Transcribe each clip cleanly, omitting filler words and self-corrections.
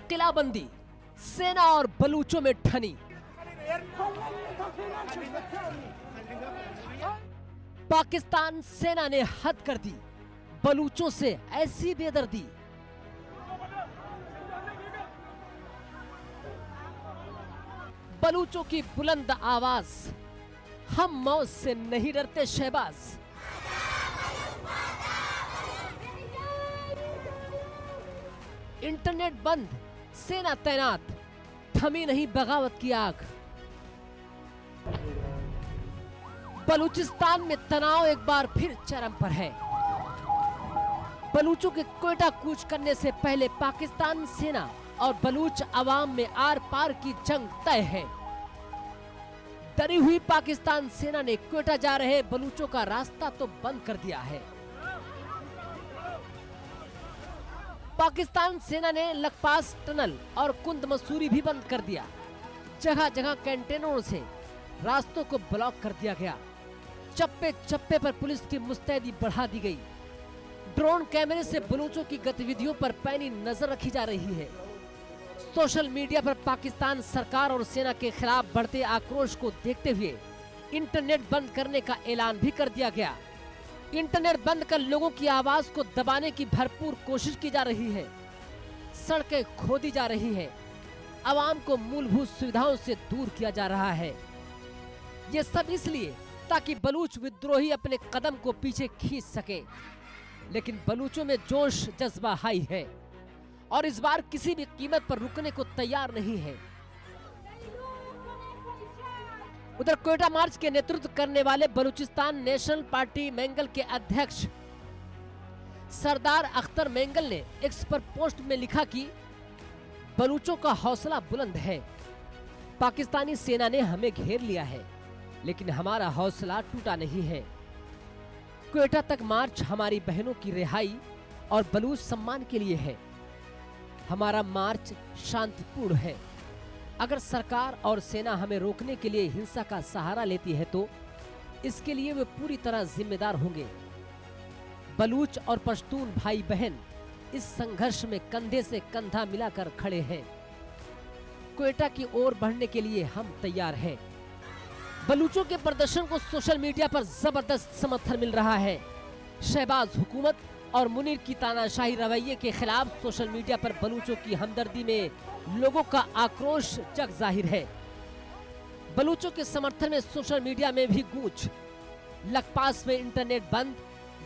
किलाबंदी सेना और बलूचों में ठनी। पाकिस्तान सेना ने हद कर दी, बलूचों से ऐसी बेदर्दी। बलूचों की बुलंद आवाज, हम मौत से नहीं डरते शहबाज। इंटरनेट बंद, सेना तैनात, थमी नहीं बगावत की आग। बलूचिस्तान में तनाव एक बार फिर चरम पर है। बलूचों के क्वेटा कूच करने से पहले पाकिस्तान सेना और बलूच अवाम में आर पार की जंग तय है। डरी हुई पाकिस्तान सेना ने क्वेटा जा रहे बलूचों का रास्ता तो बंद कर दिया है। पाकिस्तान सेना ने लखपास टनल और कुंद मसूरी भी बंद कर दिया। जगह जगह कंटेनरों से रास्तों को ब्लॉक कर दिया गया। चप्पे चप्पे पर पुलिस की मुस्तैदी बढ़ा दी गई। ड्रोन कैमरे से बलूचों की गतिविधियों पर पैनी नजर रखी जा रही है। सोशल मीडिया पर पाकिस्तान सरकार और सेना के खिलाफ बढ़ते आक्रोश को देखते हुए इंटरनेट बंद करने का ऐलान भी कर दिया गया। इंटरनेट बंद कर लोगों की आवाज को दबाने की भरपूर कोशिश की जा रही है। सड़कें खोदी जा रही हैं। आवाम को मूलभूत सुविधाओं से दूर किया जा रहा है। ये सब इसलिए ताकि बलूच विद्रोही अपने कदम को पीछे खींच सके। लेकिन बलूचों में जोश जज्बा हाई है और इस बार किसी भी कीमत पर रुकने को तैयार नहीं है। उधर क्वेटा मार्च के नेतृत्व करने वाले बलूचिस्तान नेशनल पार्टी मेंगल के अध्यक्ष सरदार अख्तर मेंगल ने एक्स पर पोस्ट में लिखा कि बलूचों का हौसला बुलंद है। पाकिस्तानी सेना ने हमें घेर लिया है, लेकिन हमारा हौसला टूटा नहीं है। क्वेटा तक मार्च हमारी बहनों की रिहाई और बलूच सम्मान के लिए है। हमारा मार्च शांतिपूर्ण है। अगर सरकार और सेना हमें रोकने के लिए हिंसा का सहारा लेती है तो इसके लिए वे पूरी तरह जिम्मेदार होंगे। बलूच और पश्तून भाई बहन इस संघर्ष में कंधे से कंधा मिलाकर खड़े हैं। क्वेटा की ओर बढ़ने के लिए हम तैयार हैं। बलूचों के प्रदर्शन को सोशल मीडिया पर जबरदस्त समर्थन मिल रहा है। शहबाज हुकूमत और मुनीर की तानाशाही रवैये के खिलाफ सोशल मीडिया पर बलूचों की हमदर्दी में लोगों का आक्रोश जग जाहिर है। बलूचों के समर्थन में सोशल मीडिया में भी गूंज। लखपास में इंटरनेट बंद,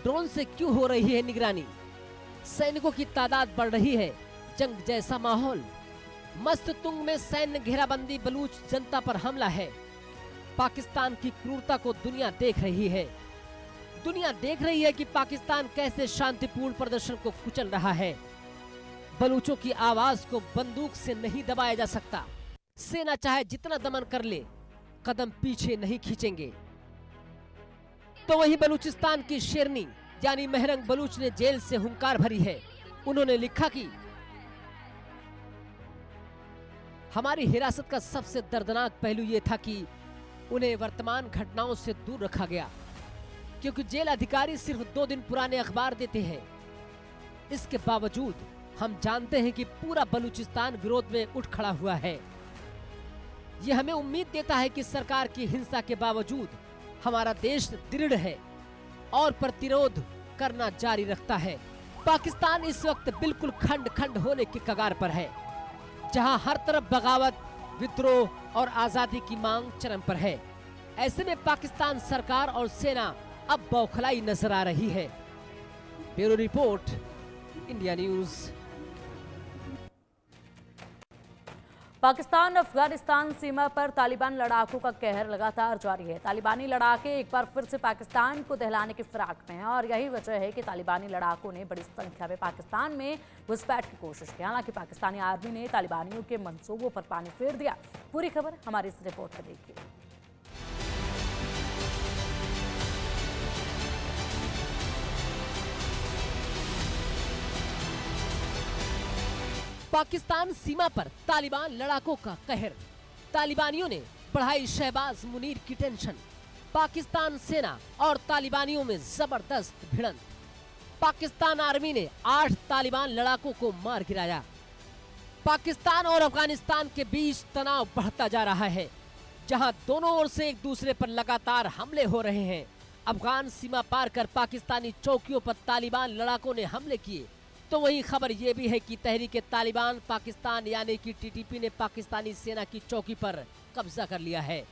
ड्रोन से क्यों हो रही है निगरानी? सैनिकों की तादाद बढ़ रही है, जंग जैसा माहौल। मस्त तुंग में सैन्य घेराबंदी, बलूच जनता पर हमला है। पाकिस्तान की क्रूरता को दुनिया देख रही है। दुनिया देख रही है कि पाकिस्तान कैसे शांतिपूर्ण प्रदर्शन को कुचल रहा है। बलूचों की आवाज को बंदूक से नहीं दबाया जा सकता। सेना चाहे जितना दमन कर ले, कदम पीछे नहीं खींचेंगे। तो वही बलूचिस्तान की शेरनी यानी मेहरंग बलूच ने जेल से हुंकार भरी है। उन्होंने लिखा कि हमारी हिरासत का सबसे दर्दनाक पहलू यह था कि उन्हें वर्तमान घटनाओं से दूर रखा गया, क्योंकि जेल अधिकारी सिर्फ 2 दिन पुराने अखबार देते हैं। इसके बावजूद हम जानते हैं कि पूरा बलूचिस्तान विरोध में उठ खड़ा हुआ है। यह हमें उम्मीद देता है कि सरकार की हिंसा के बावजूद हमारा देश दृढ़ है और प्रतिरोध करना जारी रखता है। पाकिस्तान इस वक्त बिल्कुल खंड खंड होने की कगार पर है, जहां हर तरफ बगावत, विद्रोह और आजादी की मांग चरम पर है। ऐसे में पाकिस्तान सरकार और सेना अब बौखलाई नजर आ रही है। Bureau report, India news. Pakistan Afghanistan सीमा पर तालिबान लड़ाकों का कहर लगातार जारी है। तालिबानी लड़ाके एक बार फिर से पाकिस्तान को दहलाने की फिराक में हैं और यही वजह है कि तालिबानी लड़ाकों ने बड़ी संख्या में पाकिस्तान में घुसपैठ की कोशिश की। हालांकि पाकिस्तानी आर्मी ने तालिबानियों के मंसूबों पर पानी फेर दिया। पूरी खबर हमारी इस रिपोर्ट में देखिए। पाकिस्तान सीमा पर तालिबान लड़ाकों का कहर। तालिबानियों ने बढ़ाई शहबाज मुनीर की टेंशन। पाकिस्तान सेना और तालिबानियों में जबरदस्त भिड़ंत। पाकिस्तान आर्मी ने 8 तालिबान लड़ाकों को मार गिराया। पाकिस्तान और अफगानिस्तान के बीच तनाव बढ़ता जा रहा है, जहां दोनों ओर से एक दूसरे पर लगातार हमले हो रहे हैं। अफगान सीमा पार कर पाकिस्तानी चौकियों पर तालिबान लड़ाकों ने हमले किए, तो वही खबर ये भी है कि तहरीके तालिबान पाकिस्तान यानी कि टीटीपी ने पाकिस्तानी सेना की चौकी पर कब्जा कर लिया है।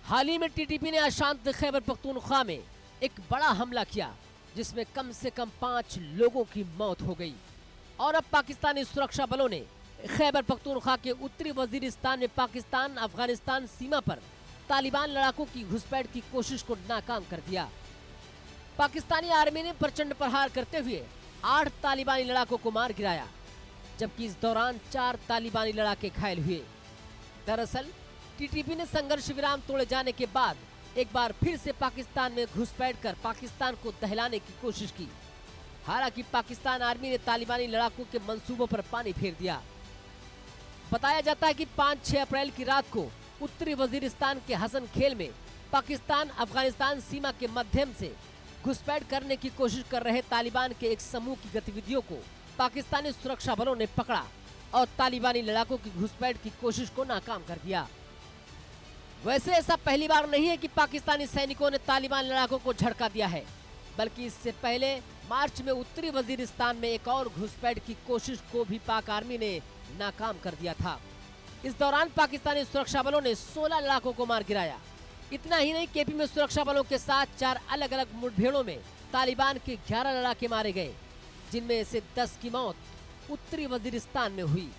हाल ही में टीटीपी ने अशांत खैबर पख्तूनख्वा में एक बड़ा हमला किया, जिसमें कम से कम 5 लोगों की मौत हो गई। और अब पाकिस्तानी सुरक्षा बलों ने खैबर पख्तूनख्वा के उत्तरी वजीरिस्तान में पाकिस्तान अफगानिस्तान सीमा पर तालिबान लड़ाकों की घुसपैठ की कोशिश को नाकाम कर दिया। पाकिस्तानी आर्मी ने प्रचंड प्रहार करते हुए 8 तालिबानी लड़ाकों को मार गिराया, जबकि इस दौरान 4 तालिबानी लड़ाके घायल हुए। दरअसल टीटीपी ने संघर्ष विराम तोड़े जाने के बाद एक बार फिर से पाकिस्तान में घुसपैठ कर पाकिस्तान को दहलाने की कोशिश की। हालांकि पाकिस्तान आर्मी ने तालिबानी लड़ाकों के मंसूबों पर पानी फेर दिया। बताया जाता है कि 5-6 अप्रैल की रात को उत्तरी वजीरिस्तान के हसन खेल में पाकिस्तान अफगानिस्तान सीमा के माध्यम से घुसपैठ करने की कोशिश कर रहे तालिबान के एक समूह की गतिविधियों को पाकिस्तानी सुरक्षा बलों ने पकड़ा और तालिबानी लड़ाकों की घुसपैठ की कोशिश को नाकाम कर दिया। वैसे ऐसा पहली बार नहीं है कि पाकिस्तानी सैनिकों ने तालिबान लड़ाकों को झटका दिया है, बल्कि इससे पहले मार्च में उत्तरी वजीरिस्तान में एक और घुसपैठ की कोशिश को भी पाक आर्मी ने नाकाम कर दिया था। इस दौरान पाकिस्तानी सुरक्षा बलों ने 16 लड़ाकों को मार गिराया। इतना ही नहीं, केपी में सुरक्षा बलों के साथ 4 अलग अलग मुठभेड़ों में तालिबान के 11 लड़ाके मारे गए, जिनमें से 10 की मौत उत्तरी वजीरिस्तान में हुई।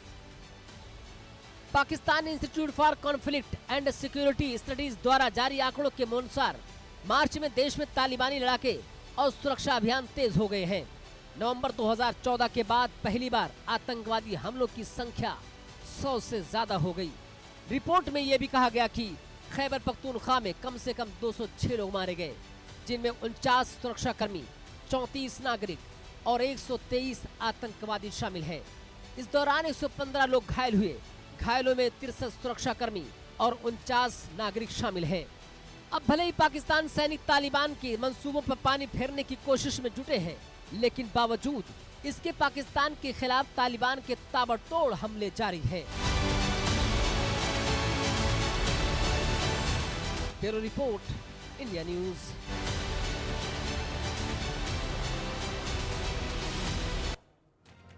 Pakistan institute for conflict and security studies द्वारा जारी आंकड़ों के अनुसार मार्च में देश में तालिबानी लड़ाके और सुरक्षा अभियान तेज हो गए हैं। नवंबर 2014 के बाद पहली बार आतंकवादी हमलों की संख्या 100 से ज्यादा हो गई। रिपोर्ट में यह भी कहा गया कि खैबर पख्तूनख्वा में कम से कम 206 लोग मारे गए, जिनमें 49 सुरक्षाकर्मी, 34 नागरिक और 123 आतंकवादी शामिल हैं। इस दौरान 115 लोग घायल हुए। घायलों में 63 सुरक्षाकर्मी और 49 नागरिक शामिल हैं। अब भले ही पाकिस्तान सैनिक तालिबान के मंसूबों पर पानी फेरने की कोशिश में जुटे हैं, लेकिन बावजूद इसके पाकिस्तान के खिलाफ तालिबान के ताबड़तोड़ हमले जारी हैं। Bureau report, India news.